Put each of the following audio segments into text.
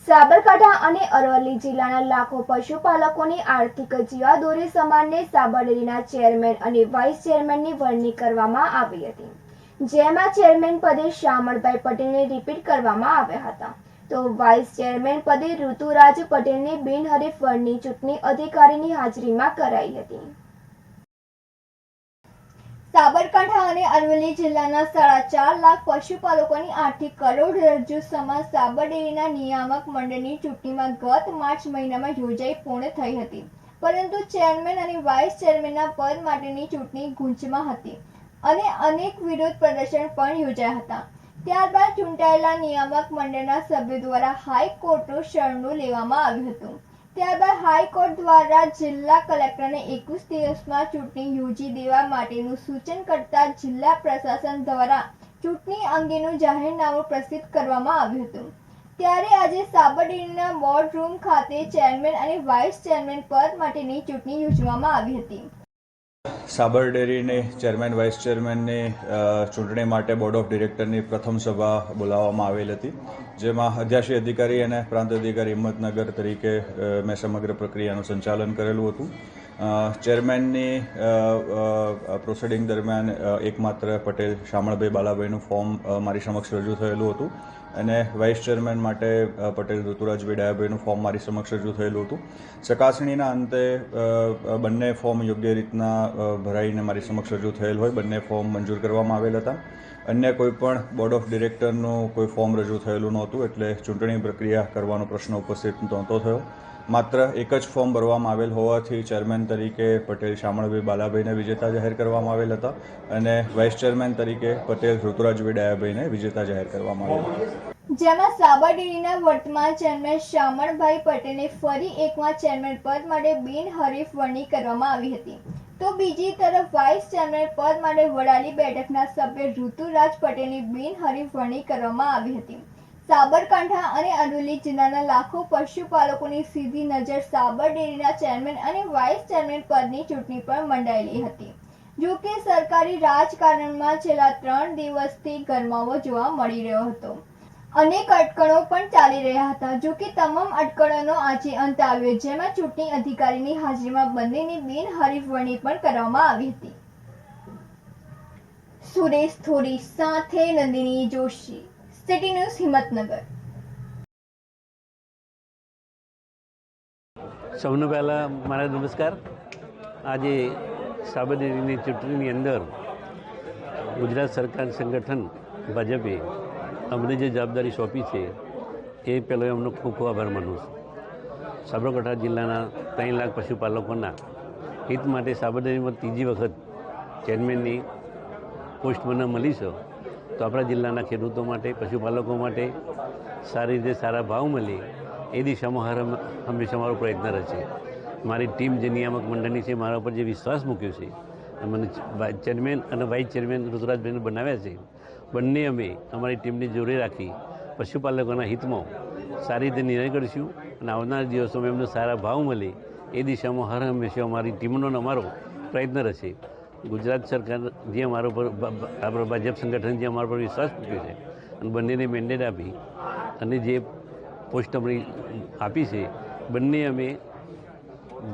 સાબરકાંઠા અને અરવલ્લી જિલ્લાના લાખો પશુપાલકોની આર્થિક જીવાદોરી સમાનને સાબર ડેરીના ચેરમેન અને વાઇસ ચેરમેનની વરણી કરવામાં આવી હતી, જેમાં ચેરમેન પદે શામળભાઈ પટેલને રિપીટ કરવામાં આવ્યા હતા, તો વાઇસ ચેરમેન પદે ઋતુરાજ પટેલની બિનહરીફ વરણી ચૂંટણી અધિકારીની હાજરીમાં કરાઈ હતી। સાબરકાંઠા અને અરવલ્લી જિલ્લાના 4.5 લાખ પશુપાલકોની આર્થિક કરોડરજ્જુ સમાન સાબર ડેરીના નિયામક મંડળની ચૂંટણીમાં ગત માર્ચ મહિનામાં યોજાઈ પૂર્ણ થઈ હતી, પરંતુ ચેરમેન અને વાઇસ ચેરમેનના પદ માટેની ચૂંટણી ગૂંચમાં હતી અને અનેક વિરોધ પ્રદર્શન પણ યોજાયા હતા। ત્યારબાદ ચૂંટાયેલા નિયામક મંડળના સભ્યો દ્વારા હાઈકોર્ટનું શરણું લેવામાં આવ્યું હતું। ત્યારબાદ હાઈકોર્ટ દ્વારા જિલ્લા કલેક્ટરને 21 દિવસમાં ચૂંટણી યોજી દેવા માટેનું સૂચન કરતા જિલ્લા પ્રશાસન દ્વારા ચૂંટણી અંગેનું જાહેરનામું પ્રસિદ્ધ કરવામાં આવ્યું હતું। ત્યારે આજે સાબર ડેરીના બોર્ડ રૂમ ખાતે ચેરમેન અને વાઇસ ચેરમેન પદ માટેની ચૂંટણી યોજવામાં આવી હતી। સાબર ડેરીની ચેરમેન વાઇસ ચેરમેનની ચૂંટણી માટે બોર્ડ ઓફ ડિરેક્ટરની પ્રથમ સભા બોલાવવામાં આવેલ હતી, જેમાં અધ્યક્ષીય અધિકારી અને પ્રાંત અધિકારી હિંમતનગર તરીકે મેં સમગ્ર પ્રક્રિયાનું સંચાલન કરેલું હતું। ચેરમેનની પ્રોસિડિંગ દરમિયાન એકમાત્ર પટેલ શામળભાઈ બાલાભાઈનું ફોર્મ મારી સમક્ષ રજૂ થયેલું હતું અને વાઇસ ચેરમેન માટે પટેલ ઋતુરાજભાઈ ડાયાભાઈનું ફોર્મ મારી સમક્ષ રજૂ થયેલું હતું। ચકાસણીના અંતે બંને ફોર્મ યોગ્ય રીતના ભરાઈને મારી સમક્ષ રજૂ થયેલ હોય બંને ફોર્મ મંજૂર કરવામાં આવેલ હતા। અન્ય કોઈ પણ બોર્ડ ઓફ ડિરેક્ટરનું કોઈ ફોર્મ રજૂ થયેલું નહોતું, એટલે ચૂંટણી પ્રક્રિયા કરવાનો પ્રશ્ન ઉપસ્થિત નહોતો થયો। માત્ર એક જ ફોર્મ ભરવામાં આવેલ હોવાથી ચેરમેન તરીકે પટેલ શામળભાઈ બાલાભાઈને વિજેતા જાહેર કરવામાં આવેલ હતા અને વાઇસ ચેરમેન તરીકે પટેલ ઋતુરાજભાઈ ડાયાભાઈને વિજેતા જાહેર કરવામાં આવેલ। જેમાં સાબર ડેરીના વર્તમાન ચેરમેન શામળભાઈ પટેલને ફરી એકવાર ચેરમેન પદ માટે બિનહરીફ વરણી કરવામાં આવી હતી, તો બીજી તરફ વાઇસ ચેરમેન પદ માટે વડાલી બેઠકના સભ્ય ઋતુરાજ પટેલની બિનહરીફ વરણી કરવામાં આવી હતી। સાબરકાંઠા અને અરવલ્લી જિલ્લાના લાખો પશુપાલકોની સીધી નજર સાબર ડેરીના ચેરમેન અને વાઇસ ચેરમેન પદની ચૂંટણી પર મંડાયેલી હતી। જો કે સરકારી રાજકારણમાં છેલ્લા 3 દિવસથી ગરમાવો જોવા મળી રહ્યો હતો। અનેક અટકળો પણ ચાલી રહ્યા હતા, જો કે તમામ અટકળોનો આજે અંત આવ્યો, જેમાં ચૂંટણી અધિકારીની હાજરીમાં બંનેની બિનહરીફ વરણી પણ કરવામાં આવી હતી। સુરેશ થોરી સાથે નંદિની જોશી, સિટી ન્યૂઝ, હિંમતનગર। સૌને પહેલાં મારા નમસ્કાર। આજે સાબર ડેરીની ચૂંટણીની અંદર ગુજરાત સરકાર સંગઠન ભાજપે અમને જે જવાબદારી સોંપી છે એ પહેલો એમનો ખૂબ ખૂબ આભાર માનું છું। સાબરકાંઠા જિલ્લાના 3 લાખ પશુપાલકોના હિત માટે સાબર ડેરીમાં ત્રીજી વખત ચેરમેનની પોસ્ટ મને મળી છે, તો આપણા જિલ્લાના ખેડૂતો માટે, પશુપાલકો માટે સારી રીતે સારા ભાવ મળે એ દિશામાં હંમેશા મારો પ્રયત્ન રહેશે। મારી ટીમ જે નિયામક મંડળની છે, મારા ઉપર જે વિશ્વાસ મૂક્યો છે, મને ચેરમેન અને વાઇસ ચેરમેન ઋતુરાજભાઈને બનાવ્યા છે, બંને અમે અમારી ટીમને જોડે રાખી પશુપાલકોના હિતમાં સારી રીતે નિર્ણય કરીશું અને આવનાર દિવસોમાં એમને સારા ભાવ મળે એ દિશામાં હર હંમેશા અમારી ટીમનો અમારો પ્રયત્ન રહેશે। ગુજરાત સરકાર જે અમારા પર આપણા ભાજપ સંગઠન જે અમારા પર વિશ્વાસ મૂક્યો છે અને બંનેને મેન્ડેટ આપી અને જે પોસ્ટ અમને આપી છે, બંને અમે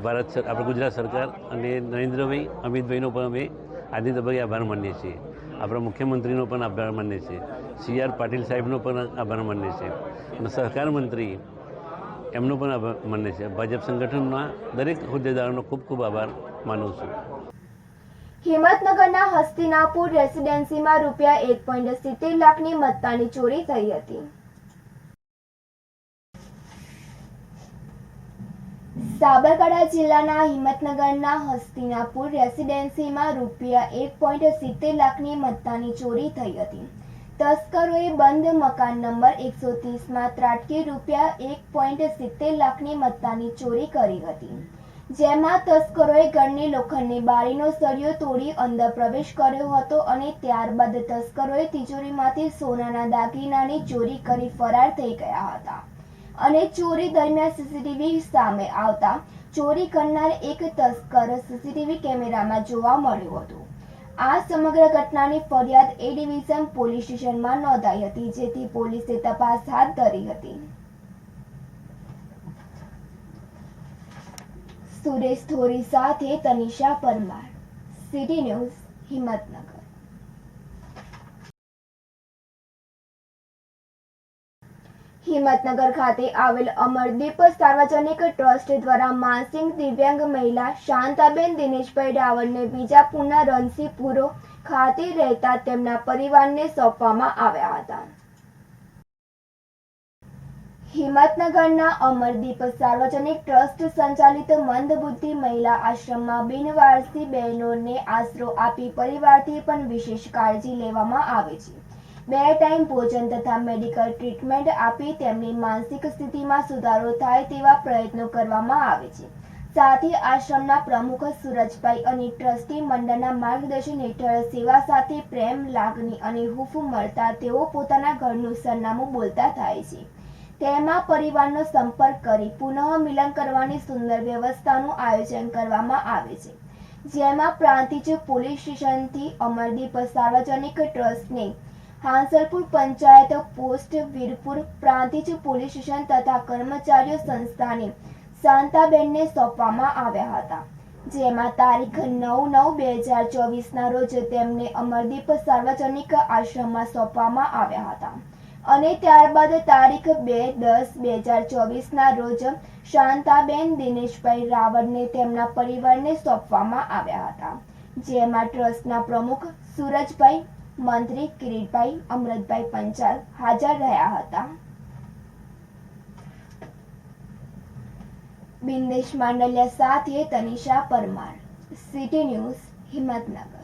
આપણા ગુજરાત સરકાર અને નરેન્દ્રભાઈ અમિતભાઈનો પણ અમે આજની તબક્કે આભાર માનીએ છીએ। આપણા મુખ્યમંત્રીનો પણ આભાર માનીએ છીએ, CR પાટીલ સાહેબનો પણ આભાર માનીએ છીએ અને સહકાર મંત્રી એમનો પણ આભાર માનીએ છીએ। ભાજપ સંગઠનના દરેક હોદ્દેદારોનો ખૂબ ખૂબ આભાર માનું છું। હિંમતનગરના હસ્તિનાપુર રેસિડેન્સીમાં ₹1.70 લાખની મત્તાની ચોરી થઈ હતી। સાબરકાંઠા જિલ્લાના હિંમતનગરના હસ્તિનાપુર રેસિડેન્સીમાં ₹1.70 લાખની મત્તાની ચોરી થઈ હતી। તસ્કરોએ બંધ મકાન નંબર 130માં ત્રાટકી ₹1.70 લાખની મત્તાની ચોરી કરી હતી, જેમાં તસ્કરોએ ઘરની લોખંડની બારીનો સળિયો તોડી અંદર પ્રવેશ કર્યો હતો અને ત્યારબાદ તસ્કરોએ તિજોરીમાંથી સોનાના દાગીનાની ચોરી કરી ફરાર થઈ ગયા હતા અને ચોરી દરમિયાન સીસીટીવી સામે આવતા ચોરી કરનાર એક તસ્કર સીસીટીવી કેમેરામાં જોવા મળ્યો હતો। આ સમગ્ર ઘટનાની ફરિયાદ એ ડિવિઝન પોલીસ સ્ટેશનમાં નોંધાઈ હતી, જેથી પોલીસે તપાસ હાથ ધરી હતી। સુરેશ થોરી સાથે તનિષા પરમાર, સિટી ન્યૂઝ, હિંમતનગર. હિંમતનગર ખાતે આવેલ અમરદીપ સાર્વજનિક ટ્રસ્ટ દ્વારા માનસિક દિવ્યાંગ મહિલા શાંતાબેન દિનેશભાઈ રાવળને વિજાપુરના રણસીપુરો ખાતે રહેતા તેમના પરિવારને સોંપવામાં આવ્યા હતા. હિંમતનગરના અમરદીપ સાર્વજનિક ટ્રસ્ટ સંચાલિત મંદબુદ્ધિ મહિલા આશ્રમમાં બિનવારસી બહેનોને આશરો આપી પરિવારથી પણ વિશેષ કાળજી લેવામાં આવે છે. 2 ટાઈમ ભોજન તથા મેડિકલ ટ્રીટમેન્ટ આપી તેમની માનસિક સ્થિતિમાં સુધારો થાય તેવા પ્રયત્નો કરવામાં આવે છે. સાથે આશ્રમના પ્રમુખ સુરજભાઈ અને ટ્રસ્ટી મંડળના માર્ગદર્શન હેઠળ સેવા સાથે પ્રેમ, લાગણી અને હૂંફ મળતા તેઓ પોતાના ઘરનું સરનામું બોલતા થાય છે. તેમાં પરિવારનો સંપર્ક કરી પુનઃ મિલન કરવાની સુંદર વ્યવસ્થાનું આયોજન કરવામાં આવે છે. જેમાં પ્રાંતિજ પોલીસ સ્ટેશનથી અમરદીપ સાર્વજનિક ટ્રસ્ટને Hansalpur panchayat post Virpur Prantij police station તથા કર્મચારીઓ સંસ્થાને શાંતાબેનને સોંપવામાં આવ્યા હતા. જેમાં તારીખ 9/9/2024ના રોજ તેમને અમરદીપ સાર્વજનિક આશ્રમમાં સોંપવામાં આવ્યા હતા અને ત્યારબાદ તારીખ 2/10/2024ના રોજ શાંતાબેન દિનેશભાઈ રાવળને તેમના પરિવારને સોંપવામાં આવ્યા હતા. જેમાં ટ્રસ્ટના પ્રમુખ સુરજભાઈ, મંત્રી કિરીટભાઈ, અમૃતભાઈ પંચાલ હાજર રહ્યા હતા. બિંદેશ માંડલિયા સાથે તનિષા પરમાર, સિટી ન્યૂઝ, હિંમતનગર.